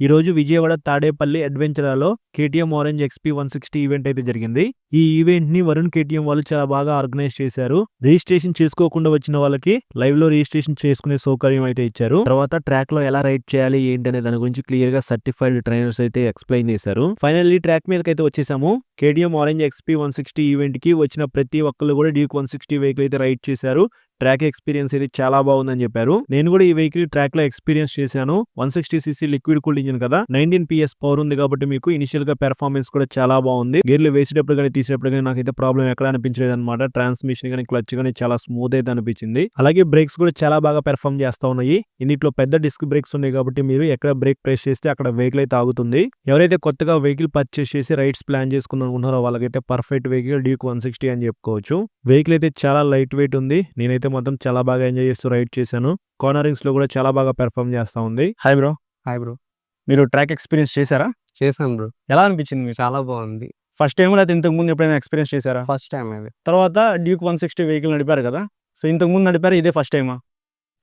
ఈ రోజు విజయవాడ తాడేపల్లి అడ్వెంచరాలో కేటీఎం ఆరెంజ్ ఎక్స్పీ 160 ఈవెంట్ అయితే జరిగింది. ఈ ఈవెంట్ ని వరుణ్ కేటీఎం వాళ్ళు చాలా బాగా ఆర్గనైజ్ చేశారు. రిజిస్ట్రేషన్ చేసుకోకుండా వచ్చిన వాళ్ళకి లైవ్ లో రిజిస్ట్రేషన్ చేసుకునే సౌకర్యం అయితే ఇచ్చారు. తర్వాత ట్రాక్ లో ఎలా రైడ్ చేయాలి ఏంటి అనే దాని గురించి క్లియర్ గా సర్టిఫైడ్ ట్రైనర్స్ అయితే ఎక్స్ప్లెయిన్ చేశారు. ఫైనల్లీ ట్రాక్ మీదకి అయితే వచ్చేసాము. కేటీఎం ఆరెంజ్ ఎక్స్పీ 160 ఈవెంట్ కి వచ్చిన ప్రతి ఒక్కళ్ళు కూడా డ్యూక్ 160 వెహికల్ అయితే రైడ్ చేశారు. ట్రాక్ ఎక్స్పీరియన్స్ అయితే చాలా బాగుందని చెప్పారు. నేను కూడా ఈ వెహికల్ ట్రాక్ లో ఎక్స్పీరియన్స్ చేశాను. 160cc లిక్విడ్ కూల్డ్ ఇంజిన్ కదా, 19 PS పవర్ ఉంది కాబట్టి మీకు ఇనిషియల్ గా పెర్ఫార్మెన్స్ కూడా చాలా బాగుంది. గేర్లు వేసేటప్పుడు కానీ తీసేటప్పుడు కానీ నాకైతే ప్రాబ్లం ఎక్కడ అనిపించలేదు అనమాట. ట్రాన్స్మిషన్ కానీ క్లచ్ కానీ చాలా స్మూత్ అయితే అనిపించింది. అలాగే బ్రేక్స్ కూడా చాలా బాగా పెర్ఫార్మ్ చేస్తా ఉన్నాయి. ఇన్నిట్లో పెద్ద డిస్క్ బ్రేక్స్ ఉన్నాయి కాబట్టి మీరు ఎక్కడ బ్రేక్ ప్రెస్ చేస్తే అక్కడ వెహికల్ అయితే ఆగుతుంది. ఎవరైతే కొత్తగా వెహికల్ పర్చేస్ చేసి రైడ్స్ ప్లాన్ చేసుకుందాం అనుకుంటున్నారో వాళ్ళకైతే పర్ఫెక్ట్ వెహికల్ డ్యూక్ 160 అని చెప్పుకోవచ్చు. వెహికల్ అయితే చాలా లైట్ వెయిట్ ఉంది. నేనైతే మొత్తం చాలా బాగా ఎంజాయ్ చేస్తూ రైడ్ చేశాను. కార్నరింగ్స్ లో కూడా చాలా బాగా పెర్ఫార్మ్ చేస్తా ఉంది. Hi bro. మీరు ట్రాక్ ఎక్స్పీరియన్స్ చేశారా? చేశాను బ్రో. ఎలా అనిపించింది మీకు? చాలా బాగుంది. ఫస్ట్ టైం లేదా ఇంతకు ముందు ఎప్పుడైనా ఎక్స్పీరియన్స్ చేశారా? ఫస్ట్ టైం అది. తర్వాత డ్యూక్ 160 వెహికల్ నడిపారు కదా, సో ఇంతకు ముందు నడిపారు, ఇదే ఫస్ట్ టైమా?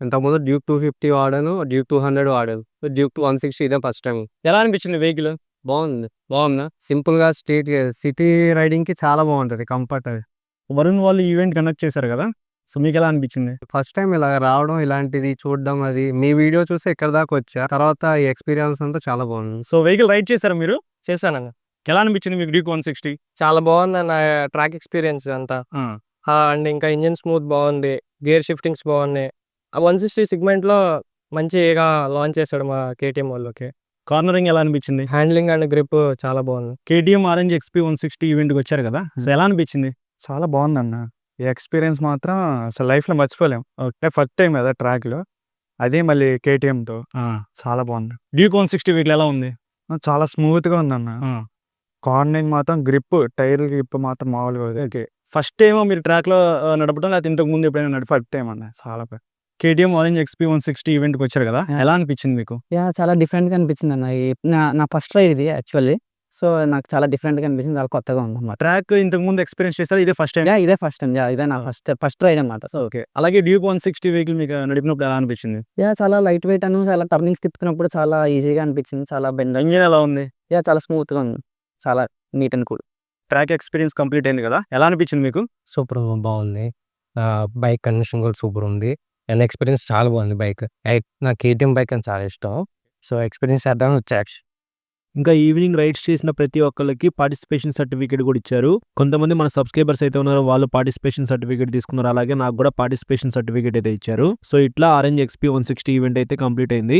ఇంతకుముందు డ్యూక్ 250 వాడాను, డ్యూక్ 200 వాడాను, డ్యూక్ 160 ఇదే ఫస్ట్ టైం. ఎలా అనిపించింది వెహికల్? బాగుందా? సింపుల్ గా స్ట్రీట్ సిటీ రైడింగ్ కి చాలా బాగుంటది, కంఫర్ట్. అది వరుణ్ వాళ్ళు ఈవెంట్ కండక్ట్ చేశారు కదా, సో మీకు ఎలా అనిపించింది? ఫస్ట్ టైం ఇలా రావడం, ఇలాంటిది చూడడం, అది మీ వీడియో చూసి ఇక్కడ దాకా వచ్చా. తర్వాత ఈ ఎక్స్పీరియన్స్ అంతా చాలా బాగుంది. సో వెహికల్ రైడ్ చేశారా మీరు? చేశానన్న. ఎలా అనిపించింది మీకు డ్యూక్ 160? చాలా బాగుందన్న ట్రాక్ ఎక్స్పీరియన్స్ అంతా. అండ్ ఇంకా ఇంజిన్ స్మూత్ బాగుంది, గేర్ షిఫ్టింగ్స్ బాగున్నాయి. ఆ 160 సెగ్మెంట్ లో మంచిగా లాంచ్ చేశాడు మా కేటీఎం వాళ్ళకి. కార్నరింగ్ ఎలా అనిపించింది? హ్యాండ్లింగ్ అండ్ గ్రిప్ చాలా బాగుంది. కేటీఎం ఆరెంజ్ ఎక్స్పీ 160 ఈవెంట్ కి వచ్చారు కదా, సో ఎలా అనిపించింది? చాలా బాగుందన్న. ఈ ఎక్స్పీరియన్స్ మాత్రం అసలు లైఫ్లో మర్చిపోలేం. ఓకే, ఫస్ట్ టైం కదా ట్రాక్లో, అదే మళ్ళీ కేటీఎంతో. చాలా బాగుంది. డ్యూక్ 160 వెహికల్ ఎలా ఉంది? చాలా స్మూత్గా ఉందన్న. కార్నరింగ్ మాత్రం గ్రిప్, టైర్ గ్రిప్ మాత్రం మామూలుగా. ఓకే, ఫస్ట్ టైం మీరు ట్రాక్ లో నడపడం లేకపోతే ఇంతకు ముందు ఎప్పుడైనా నడిపి? ఫస్ట్ టైం అన్న. చాలా కేటీఎం ఆరెంజ్ ఎక్స్పీ 160 ఈవెంట్కి వచ్చారు కదా, ఎలా అనిపించింది మీకు? చాలా డిఫరెంట్గా అనిపించింది అన్న. నా ఫస్ట్ రైడ్ ఇది యాక్చువల్లీ. సో నాకు చాలా డిఫరెంట్గా అనిపించింది, చాలా కొత్తగా ఉంది అన్నమాట. ట్రాక్ ఇంతకు ముందు ఎక్స్పీరియన్స్ చేస్తారు, ఇదే ఫస్ట్ టైం? ఇదే ఫస్ట్ టైం, ఇదే నా ఫస్ట్ రైడ్ అనమాట. సో ఓకే, అలాగే డ్యూక్ 160 వెహికల్ మీకు నడిపినప్పుడు ఎలా అనిపించింది? చాలా లైట్ వెయిట్ అని, చాలా టర్నింగ్స్ తిప్పుతున్నప్పుడు చాలా ఈజీగా అనిపించింది, చాలా బెండ్. ఇంజిన్ ఎలా ఉంది? చాలా స్మూత్గా ఉంది, చాలా neat and cool. Track experience complete అయింది కదా, ఎలా అనిపించింది మీకు? సూపర్ బాగుంది. బైక్ కండిషన్ కూడా సూపర్ ఉంది. అండ్ ఎక్స్పీరియన్స్ చాలా బాగుంది. బైక్ నాకు కేటీఎం బైక్ అని చాలా ఇష్టం. సో ఎక్స్పీరియన్స్ చేద్దాం వచ్చా. ఇంకా ఈవినింగ్ రైడ్స్ చేసిన ప్రతి ఒక్కరికి పార్టిసిపేషన్ సర్టిఫికేట్ కూడా ఇచ్చారు. కొంతమంది మన సబ్స్క్రైబర్స్ అయితే ఉన్నారు, వాళ్ళు పార్టిసిపేషన్ సర్టిఫికేట్ తీసుకున్నారు. అలాగే నాకు కూడా పార్టిసిపేషన్ సర్టిఫికేట్ అయితే ఇచ్చారు. సో ఇట్లా ఆరెంజ్ ఎక్స్పీ 160 ఈవెంట్ అయితే కంప్లీట్ అయింది.